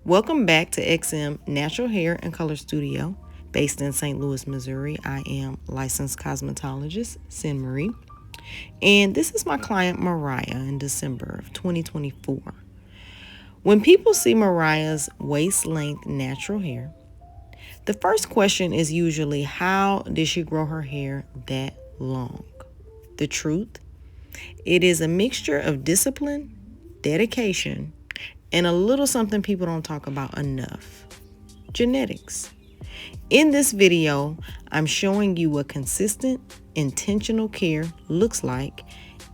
Welcome back to XM Natural Hair and Color Studio, based in St. Louis, Missouri. I am licensed cosmetologist, Sin Marie, and this is my client Mariah in December of 2024. When people see Mariah's waist-length natural hair, the first question is usually, how did she grow her hair that long? The truth? It is a mixture of discipline, dedication, and a little something people don't talk about enough: genetics. In this video, I'm showing you what consistent, intentional care looks like,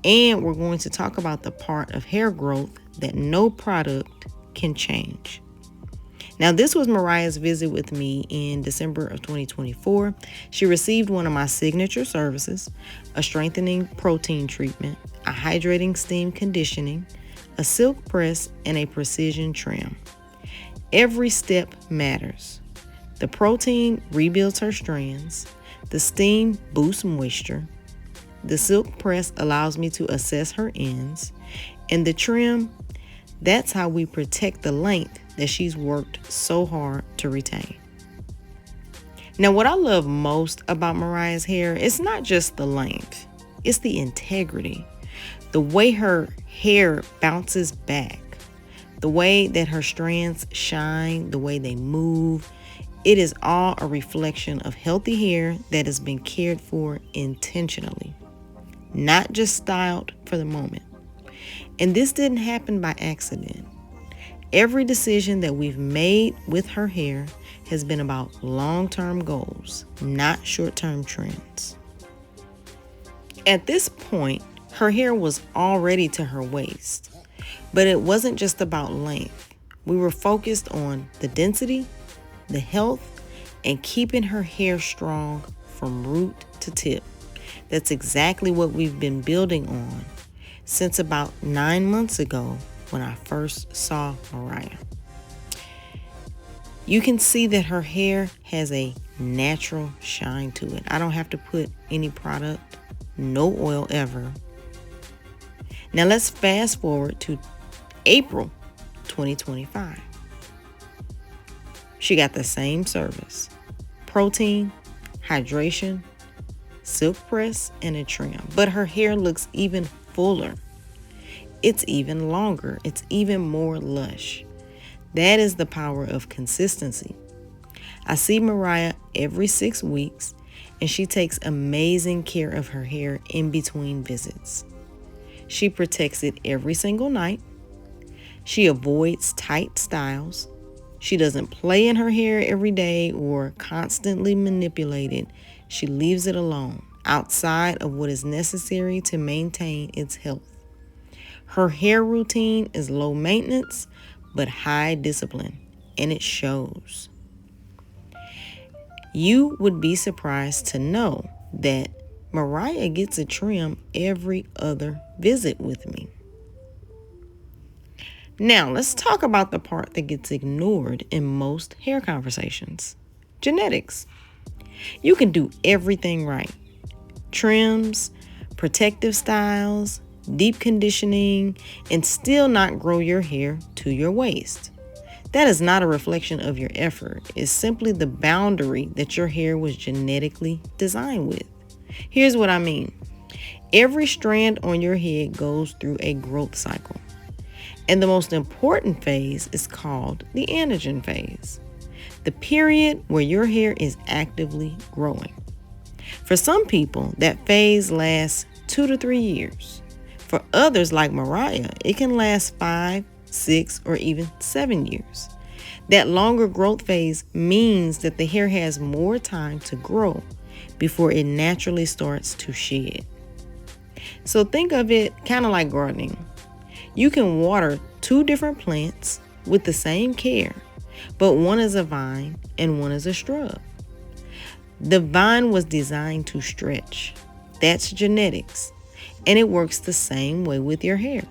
and we're going to talk about the part of hair growth that no product can change. Now, this was Mariah's visit with me in December of 2024. She received one of my signature services: a strengthening protein treatment, a hydrating steam conditioning, a silk press, and a precision trim. Every step matters. The protein rebuilds her strands, the steam boosts moisture, the silk press allows me to assess her ends, and the trim, that's how we protect the length that she's worked so hard to retain. Now, what I love most about Mariah's hair is not just the length, it's the integrity. The way her hair bounces back, the way that her strands shine, the way they move, it is all a reflection of healthy hair that has been cared for intentionally, not just styled for the moment. And this didn't happen by accident. Every decision that we've made with her hair has been about long-term goals, not short-term trends. At this point, her hair was already to her waist, but it wasn't just about length. We were focused on the density, the health, and keeping her hair strong from root to tip. That's exactly what we've been building on since about 9 months ago when I first saw Mariah. You can see that her hair has a natural shine to it. I don't have to put any product, no oil ever. Now let's fast forward to April 2025. She got the same service: protein, hydration, silk press, and a trim. But her hair looks even fuller. It's even longer. It's even more lush. That is the power of consistency. I see Mariah every 6 weeks, and she takes amazing care of her hair in between visits. She protects it every single night. She avoids tight styles. She doesn't play in her hair every day or constantly manipulate it. She leaves it alone, outside of what is necessary to maintain its health. Her hair routine is low maintenance, but high discipline, and it shows. You would be surprised to know that Mariah gets a trim every other visit with me. Now, let's talk about the part that gets ignored in most hair conversations: genetics. You can do everything right: trims, protective styles, deep conditioning, and still not grow your hair to your waist. That is not a reflection of your effort. It's simply the boundary that your hair was genetically designed with. Here's what I mean. Every strand on your head goes through a growth cycle, and the most important phase is called the anagen phase, the period where your hair is actively growing. For some people, that phase lasts 2 to 3 years. For others, like Mariah, it can last 5, 6, or even 7 years. That longer growth phase means that the hair has more time to grow before it naturally starts to shed. So think of it kind of like gardening. You can water 2 different plants with the same care, but one is a vine and one is a shrub. The vine was designed to stretch. That's genetics, and it works the same way with your hair.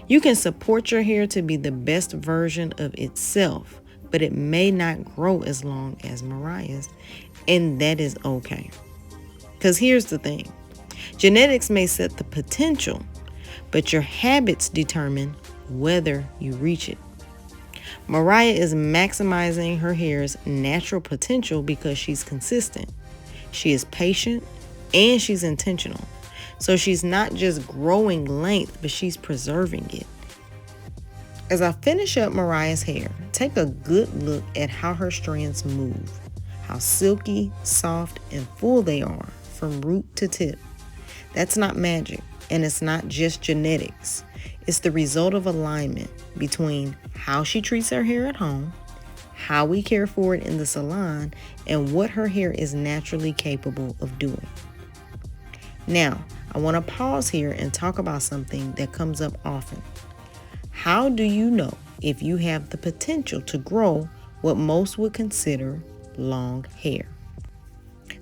You can support your hair to be the best version of itself, but it may not grow as long as Mariah's, and that is okay. Because here's the thing. Genetics may set the potential, but your habits determine whether you reach it. Mariah is maximizing her hair's natural potential because she's consistent. She is patient and she's intentional. So she's not just growing length, but she's preserving it. As I finish up Mariah's hair, take a good look at how her strands move, how silky, soft, and full they are from root to tip. That's not magic, and it's not just genetics. It's the result of alignment between how she treats her hair at home, how we care for it in the salon, and what her hair is naturally capable of doing. Now, I want to pause here and talk about something that comes up often. How do you know if you have the potential to grow what most would consider long hair?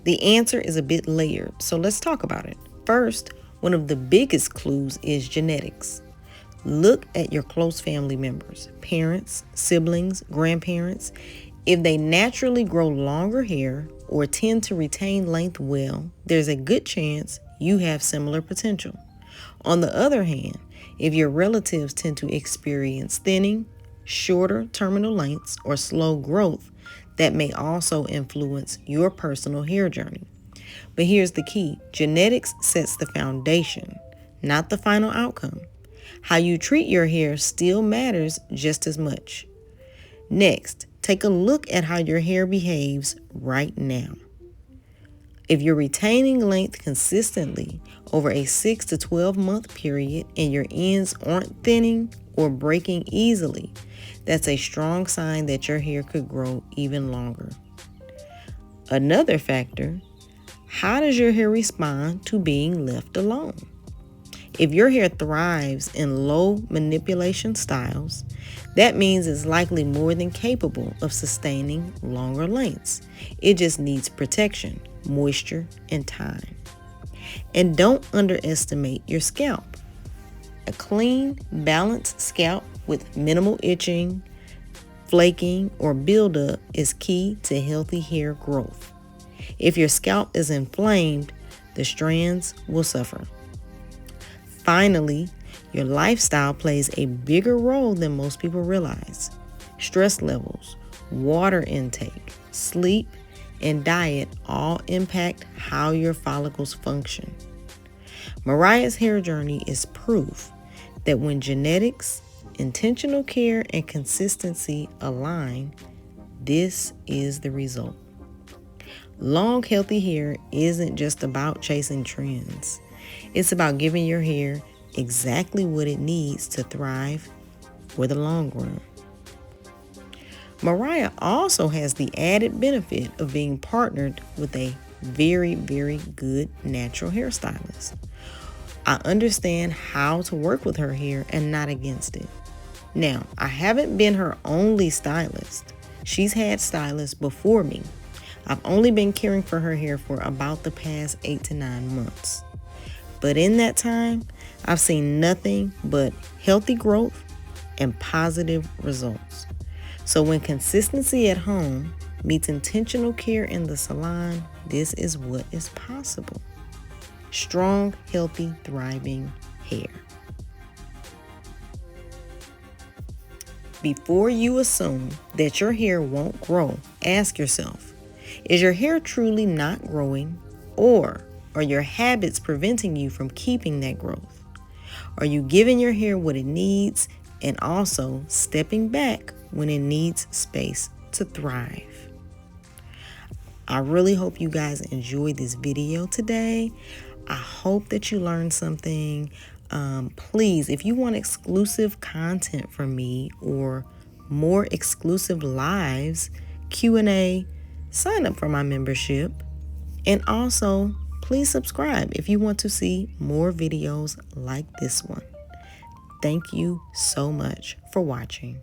The answer is a bit layered, so let's talk about it. First, one of the biggest clues is genetics. Look at your close family members, parents, siblings, grandparents. If they naturally grow longer hair or tend to retain length well, there's a good chance you have similar potential. On the other hand, if your relatives tend to experience thinning, shorter terminal lengths, or slow growth, that may also influence your personal hair journey. But here's the key. Genetics sets the foundation, not the final outcome. How you treat your hair still matters just as much. Next, take a look at how your hair behaves right now. If you're retaining length consistently over a 6 to 12 month period and your ends aren't thinning or breaking easily, that's a strong sign that your hair could grow even longer. Another factor, how does your hair respond to being left alone? If your hair thrives in low manipulation styles, that means it's likely more than capable of sustaining longer lengths. It just needs protection, moisture, and time. And don't underestimate your scalp. A clean, balanced scalp with minimal itching, flaking, or buildup is key to healthy hair growth. If your scalp is inflamed, the strands will suffer. Finally, your lifestyle plays a bigger role than most people realize. Stress levels, water intake, sleep, and diet all impact how your follicles function. Mariah's hair journey is proof that when genetics, intentional care, and consistency align, this is the result. Long, healthy hair isn't just about chasing trends. It's about giving your hair exactly what it needs to thrive for the long run. Mariah also has the added benefit of being partnered with a very, very good natural hairstylist. I understand how to work with her hair and not against it. Now, I haven't been her only stylist. She's had stylists before me. I've only been caring for her hair for about the past 8 to 9 months. But in that time, I've seen nothing but healthy growth and positive results. So when consistency at home meets intentional care in the salon, this is what is possible. Strong, healthy, thriving hair. Before you assume that your hair won't grow, ask yourself, is your hair truly not growing, or are your habits preventing you from keeping that growth? Are you giving your hair what it needs and also stepping back when it needs space to thrive? I really hope you guys enjoyed this video today. I hope that you learned something. Please, if you want exclusive content from me or more exclusive lives, Q&A, sign up for my membership. And also, please subscribe if you want to see more videos like this one. Thank you so much for watching.